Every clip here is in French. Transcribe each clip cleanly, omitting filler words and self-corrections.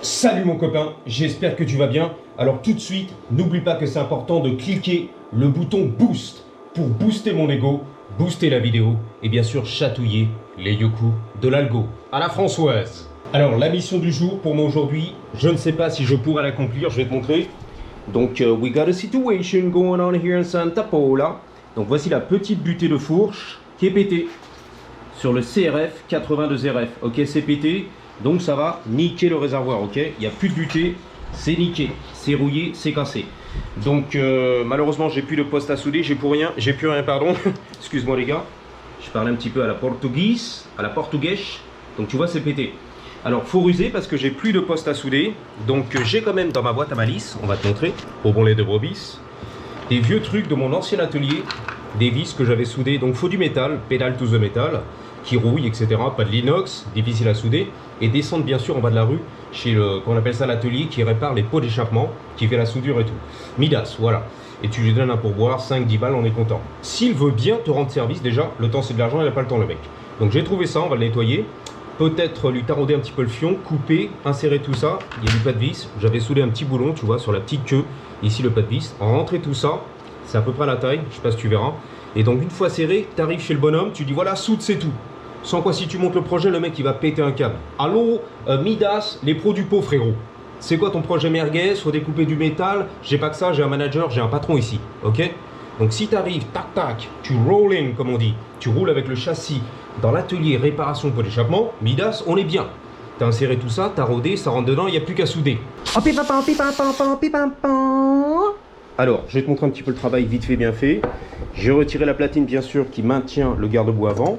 Salut mon copain, j'espère que tu vas bien. Alors tout de suite, n'oublie pas que c'est important de cliquer le bouton Boost pour booster mon ego, booster la vidéo et bien sûr chatouiller les yoku de l'algo. À la Françoise. Alors la mission du jour pour moi aujourd'hui, je ne sais pas si je pourrai l'accomplir, je vais te montrer. Donc we got a situation going on here in Santa Paula. Donc voici la petite butée de fourche qui est pétée sur le CRF 82RF. Ok, c'est pété. Donc ça va niquer le réservoir, ok. Il n'y a plus de butée, c'est niqué, c'est rouillé, c'est cassé. Donc malheureusement j'ai plus de poste à souder, j'ai plus rien, pardon. Excuse-moi les gars, je parle un petit peu à la portugaise, Donc tu vois c'est pété. Alors faut ruser parce que j'ai plus de poste à souder. Donc j'ai quand même dans ma boîte à malice, on va te montrer, au bon lait de brebis, des vieux trucs de mon ancien atelier, des vis que j'avais soudées. Donc faut du métal, pédale to the métal, qui rouille, etc. Pas de l'inox, difficile à souder. Et descendre bien sûr en bas de la rue, chez le, qu'on appelle ça l'atelier, qui répare les pots d'échappement, qui fait la soudure et tout. Midas, voilà. Et tu lui donnes un pourboire, 5-10 balles, on est content. S'il veut bien te rendre service, déjà, le temps c'est de l'argent, il n'a pas le temps le mec. Donc j'ai trouvé ça, on va le nettoyer. Peut-être lui tarauder un petit peu le fion, couper, insérer tout ça. Il y a du pas de vis. J'avais soudé un petit boulon, tu vois, sur la petite queue. Ici le pas de vis. Rentrer tout ça, c'est à peu près la taille, je sais pas si tu verras. Et donc une fois serré, tu arrives chez le bonhomme, tu dis voilà, soude c'est tout. Sans quoi, si tu montes le projet, le mec il va péter un câble. Allô, Midas, les pros du pot, frérot. C'est quoi ton projet merguez? Faut découper du métal. J'ai pas que ça, j'ai un manager, j'ai un patron ici. Ok? Donc si tu arrives, tac tac, tu roll in comme on dit. Tu roules avec le châssis dans l'atelier réparation pot d'échappement. Midas, on est bien. T'as inséré tout ça, t'as rodé, ça rentre dedans, il n'y a plus qu'à souder. Alors, je vais te montrer un petit peu le travail vite fait, bien fait. J'ai retiré la platine, bien sûr, qui maintient le garde-boue avant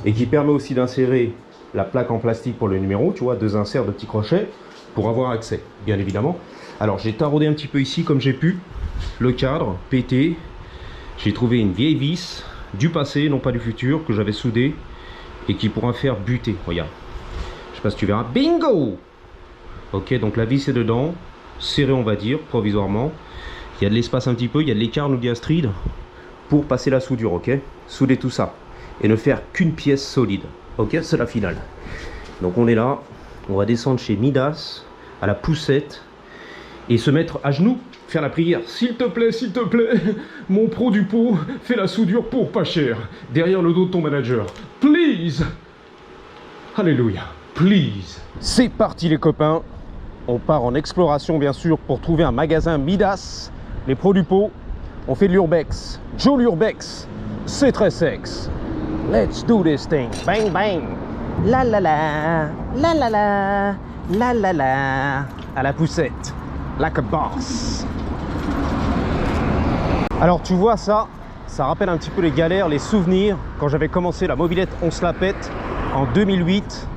et qui permet aussi d'insérer la plaque en plastique pour le numéro, tu vois, 2 inserts de petits crochets pour avoir accès, bien évidemment. Alors, j'ai taraudé un petit peu ici comme j'ai pu, le cadre pété. J'ai trouvé une vieille vis du passé, non pas du futur, que j'avais soudé et qui pourra faire buter. Regarde, je sais pas si tu verras. Bingo! Ok, donc la vis est dedans, serrée on va dire, provisoirement. Il y a de l'espace un petit peu, il y a de l'écart nous dit Astrid pour passer la soudure, ok. Souder tout ça et ne faire qu'une pièce solide, ok, c'est la finale. Donc on est là, on va descendre chez Midas à la poussette et se mettre à genoux, faire la prière. S'il te plaît, mon pro du pot, fais la soudure pour pas cher, derrière le dos de ton manager. Please. Alléluia, please. C'est parti les copains, on part en exploration bien sûr pour trouver un magasin Midas. Les pros du pot, on fait de l'urbex, Joe l'urbex, c'est très sexe. Let's do this thing, bang bang. La la la, la la la, la la la, à la poussette, like a boss. Alors tu vois ça rappelle un petit peu les galères, les souvenirs, quand j'avais commencé la mobilette on se la pète en 2008.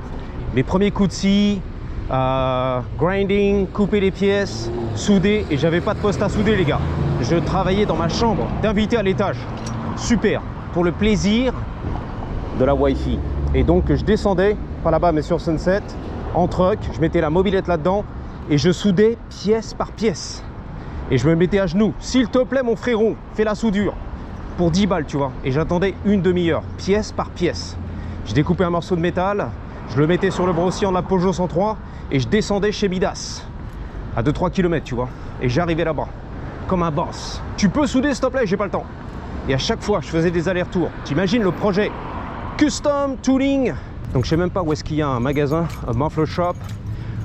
Mes premiers coups de scie, grinding, couper les pièces, souder, et j'avais pas de poste à souder les gars. Je travaillais dans ma chambre d'invité à l'étage. Super, pour le plaisir de la Wi-Fi. Et donc je descendais, pas là-bas mais sur Sunset, en truck, je mettais la mobilette là-dedans et je soudais pièce par pièce. Et je me mettais à genoux. S'il te plaît mon frérot, fais la soudure. Pour 10 balles tu vois. Et j'attendais une demi-heure, pièce par pièce. Je découpais un morceau de métal, je le mettais sur le brossier en la Peugeot 103 et je descendais chez Midas. À 2-3 km tu vois. Et j'arrivais là-bas, comme un boss. Tu peux souder s'il te plaît, j'ai pas le temps. Et à chaque fois je faisais des allers-retours. T'imagines le projet custom tuning. Donc je sais même pas où est-ce qu'il y a un magasin, un muffler shop,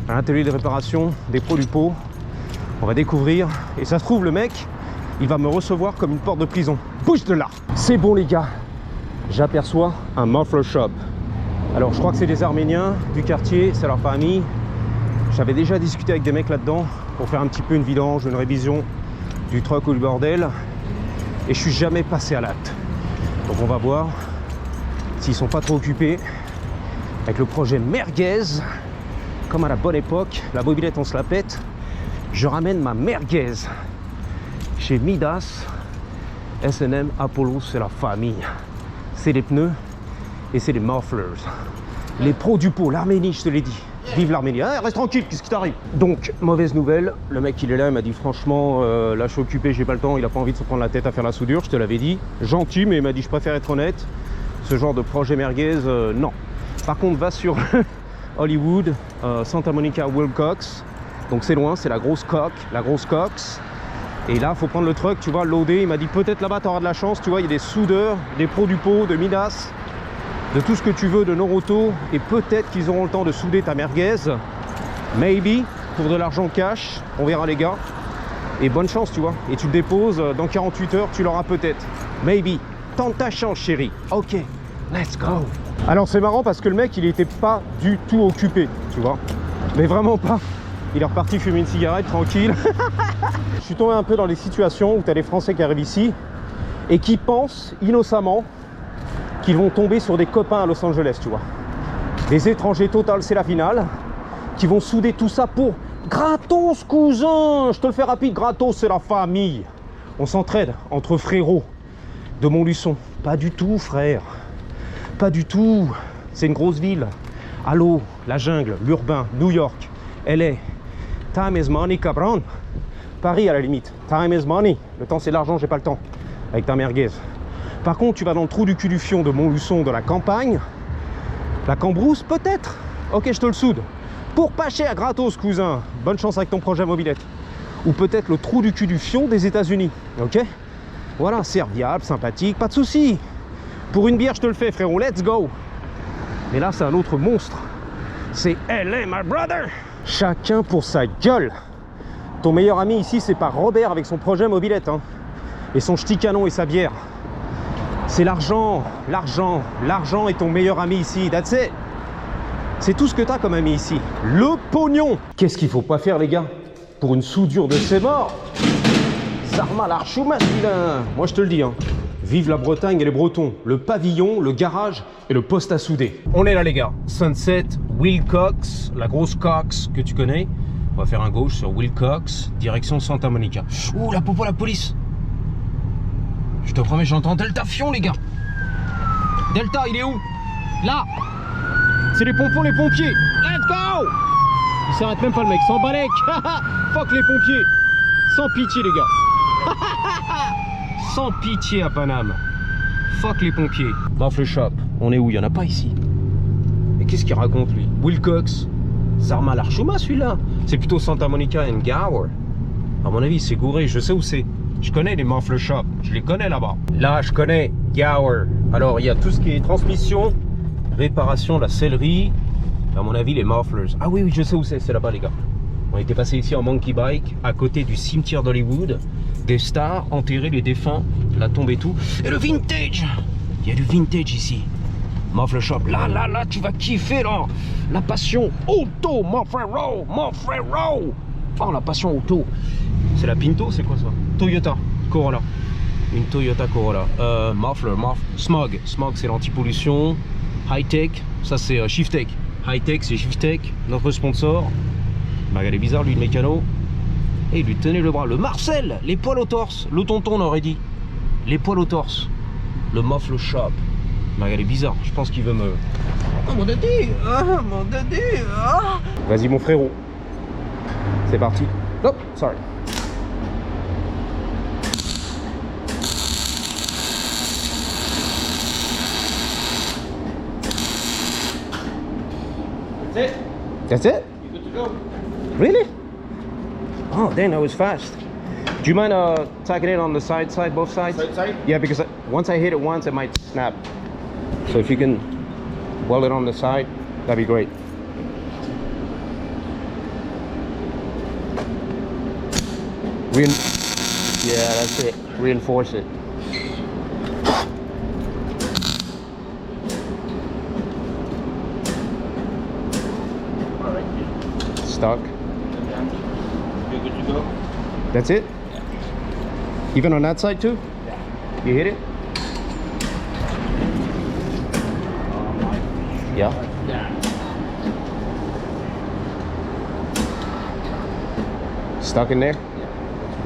un atelier de réparation, des pros du pot. On va découvrir. Et ça se trouve le mec, il va me recevoir comme une porte de prison. Bouge de là. C'est bon les gars, j'aperçois un muffler shop. Alors je crois que c'est des Arméniens du quartier, c'est leur famille. J'avais déjà discuté avec des mecs là-dedans pour faire un petit peu une vidange, une révision du truck ou du bordel. Et je suis jamais passé à l'acte. Donc on va voir s'ils sont pas trop occupés avec le projet merguez. Comme à la bonne époque, la mobilette on se la pète. Je ramène ma merguez chez Midas. S&M, Apollo, c'est la famille. C'est les pneus et c'est les mufflers. Les pros du pot, l'Arménie, je te l'ai dit. Vive l'Arménie. Ah, reste tranquille, qu'est-ce qui t'arrive? Donc, mauvaise nouvelle, le mec il est là, il m'a dit franchement, là je suis occupé, j'ai pas le temps, il a pas envie de se prendre la tête à faire la soudure, je te l'avais dit. Gentil, mais il m'a dit je préfère être honnête. Ce genre de projet merguez, non. Par contre, va sur Hollywood, Santa Monica, Wilcox. Donc c'est loin, c'est la grosse Cox. Et là, faut prendre le truck, tu vois, loader. Il m'a dit peut-être là-bas, tu auras de la chance. Tu vois, il y a des soudeurs, des pros du pot, de Midas, de tout ce que tu veux, de Noroto. Et peut-être qu'ils auront le temps de souder ta merguez. Maybe, pour de l'argent cash. On verra les gars. Et bonne chance, tu vois. Et tu le déposes, dans 48 heures, tu l'auras peut-être. Maybe. Tente ta chance, chérie. Ok, let's go. Alors c'est marrant parce que le mec, il était pas du tout occupé, tu vois. Mais vraiment pas. Il est reparti fumer une cigarette tranquille. Je suis tombé un peu dans les situations où tu as des Français qui arrivent ici et qui pensent innocemment qu'ils vont tomber sur des copains à Los Angeles, tu vois. Des étrangers total, c'est la finale, qui vont souder tout ça pour gratos, cousin. Je te le fais rapide, gratos, c'est la famille. On s'entraide entre frérots de Montluçon. Pas du tout, frère. Pas du tout. C'est une grosse ville. Allô, la jungle, l'urbain, New York, LA. Time is money, cabron. Paris à la limite. Time is money. Le temps c'est l'argent, j'ai pas le temps. Avec ta merguez. Par contre, tu vas dans le trou du cul du fion de Montluçon, de la campagne. La Cambrousse, peut-être. Ok, je te le soude. Pour pas cher, gratos, cousin. Bonne chance avec ton projet mobilette. Ou peut-être le trou du cul du fion des États-Unis. Ok? Voilà, serviable, sympathique, pas de souci. Pour une bière, je te le fais, frérot. Let's go. Mais là, c'est un autre monstre. C'est LA, my brother. Chacun pour sa gueule. Ton meilleur ami ici, c'est pas Robert avec son projet mobilette, hein, et son ch'ti canon et sa bière. C'est l'argent, l'argent, l'argent est ton meilleur ami ici. That's it. C'est tout ce que t'as comme ami ici. Le pognon. Qu'est-ce qu'il faut pas faire, les gars, pour une soudure de ces morts? Zarma l'archou masculin. Moi, je te le dis, hein. Vive la Bretagne et les Bretons. Le pavillon, le garage et le poste à souder. On est là, les gars. Sunset, Wilcox, la grosse Cox que tu connais. On va faire un gauche sur Wilcox, direction Santa Monica. Ouh, la popo, la police. Je te promets, j'entends Delta Fion, les gars. Delta, il est où? Là. C'est les pompons, les pompiers. Let's go. Il s'arrête même pas, le mec. Sans balèque. Fuck les pompiers. Sans pitié, les gars. Sans pitié à Paname. Fuck les pompiers. Muffler Shop. On est où? Il y en a pas ici. Mais qu'est-ce qu'il raconte, lui? Wilcox. Zarma l'Archuma, celui-là. C'est plutôt Santa Monica and Gower. À mon avis, c'est gouré. Je sais où c'est. Je connais les Muffler Shop. Je les connais là-bas. Là, je connais Gower. Alors, il y a tout ce qui est transmission, réparation, la sellerie. À mon avis, les mufflers. Ah oui, oui, je sais où c'est. C'est là-bas, les gars. On était passé ici en monkey bike, à côté du cimetière d'Hollywood. Des stars, enterrer les défunts, la tombe et tout. Et le vintage. Il y a du vintage ici. Muffler Shop, là, tu vas kiffer, là. La passion auto, mon frérot. Oh, la passion auto. C'est la Pinto, c'est quoi ça? Toyota Corolla. Une Toyota Corolla. Muffler, Smog. Smog, c'est l'anti-pollution. High Tech, ça c'est Shift Tech. High Tech, c'est Shift Tech, notre sponsor. Bah, il est bizarre, lui, le mécano. Et il lui tenait le bras. Le Marcel, les poils au torse. Le tonton, on aurait dit. Les poils au torse. Le Muffler Shop. Bah, il est bizarre. Je pense qu'il veut me... Oh, mon daddy. Ah, mon daddy. Ah. Vas-y, mon frérot. C'est parti. Oh, sorry. That's it. That's it? You good to go? Really? Oh, dang, that was fast. Do you mind tacking it on the side, both sides? Side? Yeah, because once I hit it once, it might snap. So if you can weld it on the side, that'd be great. Yeah, that's it. Reinforce it. All right. Stuck. You're good to go? That's it? Yeah. Even on that side too? Yeah. You hit it? Yeah. Yeah. Stuck in there?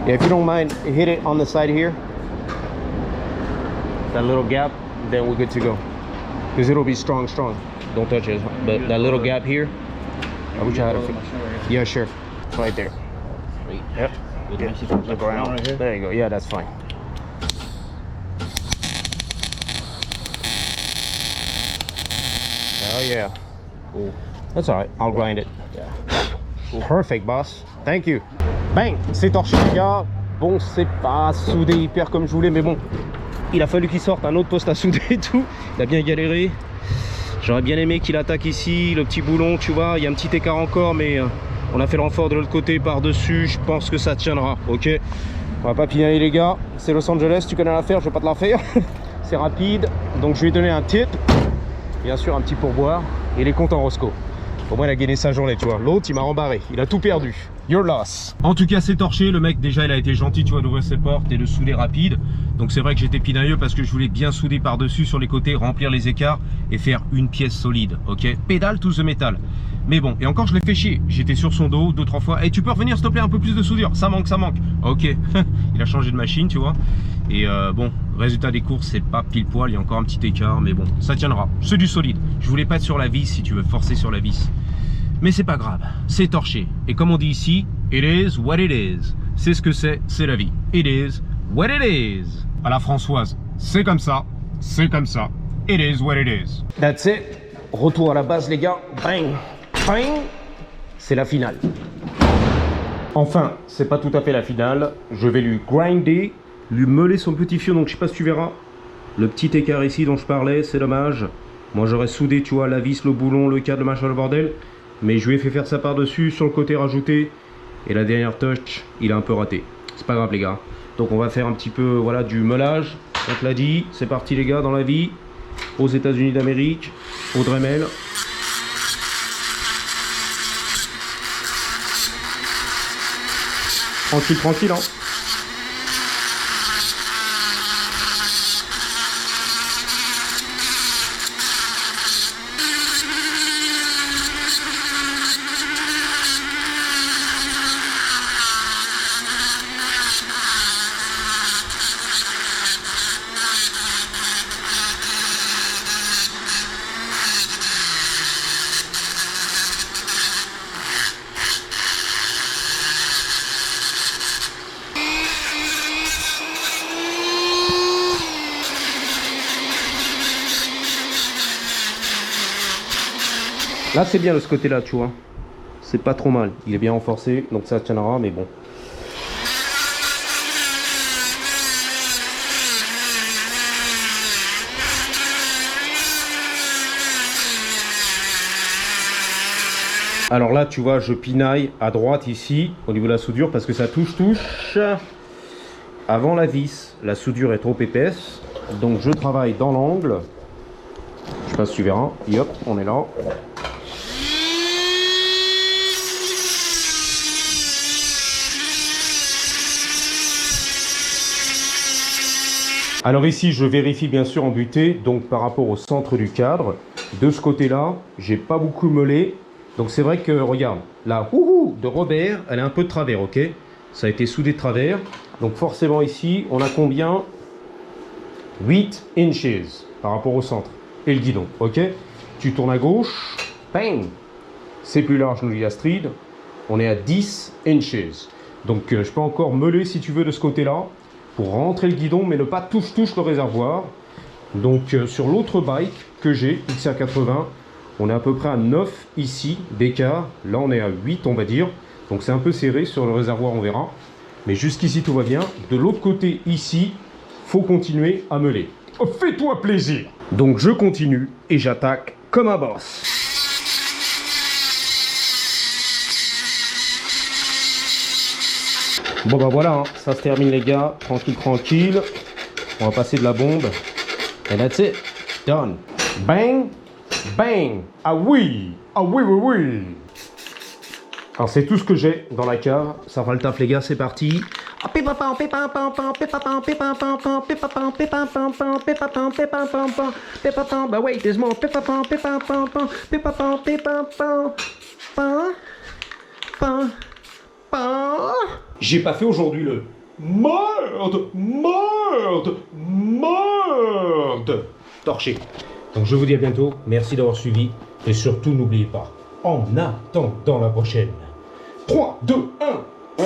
Yeah, if you don't mind, hit it on the side here. That little gap, then we're good to go. Because it'll be strong. Don't touch it. But that little gap here, I wish I had a... Yeah, sure. It's right there. Yep. Get the ground. Right here. There you go. Yeah, that's fine. Oh yeah. Cool. That's alright, I'll grind it. Perfect, boss. Thank you. Bang, c'est torché, les gars. Bon, c'est pas soudé hyper comme je voulais, mais bon, il a fallu qu'il sorte un autre poste à souder et tout. Il a bien galéré. J'aurais bien aimé qu'il attaque ici, le petit boulon, tu vois. Il y a un petit écart encore, mais on a fait le renfort de l'autre côté par-dessus. Je pense que ça tiendra, ok. On va pas pinailler, les gars. C'est Los Angeles, tu connais l'affaire, je vais pas te la faire. C'est rapide, donc je lui ai donné un tip. Bien sûr, un petit pourboire. Et il est content, Roscoe. Au moins, il a gagné sa journée, tu vois. L'autre, il m'a rembarré. Il a tout perdu. Your loss. En tout cas, c'est torché. Le mec, déjà, il a été gentil, tu vois, d'ouvrir ses portes et de souder rapide. Donc, c'est vrai que j'étais pinailleux parce que je voulais bien souder par-dessus, sur les côtés, remplir les écarts et faire une pièce solide, ok. Pédale to the metal. Mais bon, et encore, je l'ai fait chier. J'étais sur son dos 2-3 fois. Et tu peux revenir, s'il te plaît, un peu plus de soudure. Ça manque, ça manque. Ok. Il a changé de machine, tu vois. Et bon, résultat des courses, c'est pas pile poil. Il y a encore un petit écart, mais bon, ça tiendra. C'est du solide. Je voulais pas être sur la vis, si tu veux, forcer sur la vis. Mais c'est pas grave, c'est torché. Et comme on dit ici, it is what it is. C'est ce que c'est la vie. It is what it is. À la Françoise, c'est comme ça, c'est comme ça. It is what it is. That's it. Retour à la base, les gars. Bang, bang. C'est la finale. Enfin, c'est pas tout à fait la finale. Je vais lui grinder, lui meuler son petit fion. Donc je sais pas si tu verras le petit écart ici dont je parlais, c'est dommage. Moi j'aurais soudé, tu vois, la vis, le boulon, le cadre, le machin, le bordel. Mais je lui ai fait faire ça par-dessus, sur le côté rajouté. Et la dernière touch, il a un peu raté. C'est pas grave, les gars. Donc on va faire un petit peu, voilà, du meulage. On te l'a dit, c'est parti, les gars, dans la vie. Aux États-Unis d'Amérique, au Dremel. Tranquille, tranquille, hein. Là c'est bien de ce côté là, tu vois. C'est pas trop mal. Il est bien renforcé, donc ça tiendra, mais bon. Alors là, tu vois, je pinaille à droite ici, au niveau de la soudure, parce que ça touche avant la vis. La soudure est trop épaisse, donc je travaille dans l'angle. Je sais pas si tu verras. Et hop, on est là. Alors ici, je vérifie bien sûr en butée, donc par rapport au centre du cadre. De ce côté-là, j'ai pas beaucoup meulé. Donc c'est vrai que, regarde, la houhou de Robert, elle est un peu de travers, ok? Ça a été soudé de travers. Donc forcément ici, on a combien? 8 inches par rapport au centre. Et le guidon, ok? Tu tournes à gauche, bang! C'est plus large, nous dit Astrid. On est à 10 inches. Donc je peux encore meuler si tu veux de ce côté-là, pour rentrer le guidon, mais ne pas touche le réservoir. Donc sur l'autre bike que j'ai, XR80, on est à peu près à 9 ici d'écart. Là on est à 8 on va dire. Donc c'est un peu serré sur le réservoir, on verra. Mais jusqu'ici tout va bien. De l'autre côté ici, faut continuer à meuler. Oh, fais-toi plaisir. Donc je continue et j'attaque comme un boss. Bon bah voilà, hein, ça se termine les gars, tranquille, tranquille. On va passer de la bombe. And that's it, done. Bang, bang. Ah oui, oui. Alors c'est tout ce que j'ai dans la cave. Ça va le taf les gars, c'est parti. Bah wait, there's more. J'ai pas fait aujourd'hui le merde torché. Donc je vous dis à bientôt, merci d'avoir suivi et surtout n'oubliez pas, en attendant la prochaine, 3, 2, 1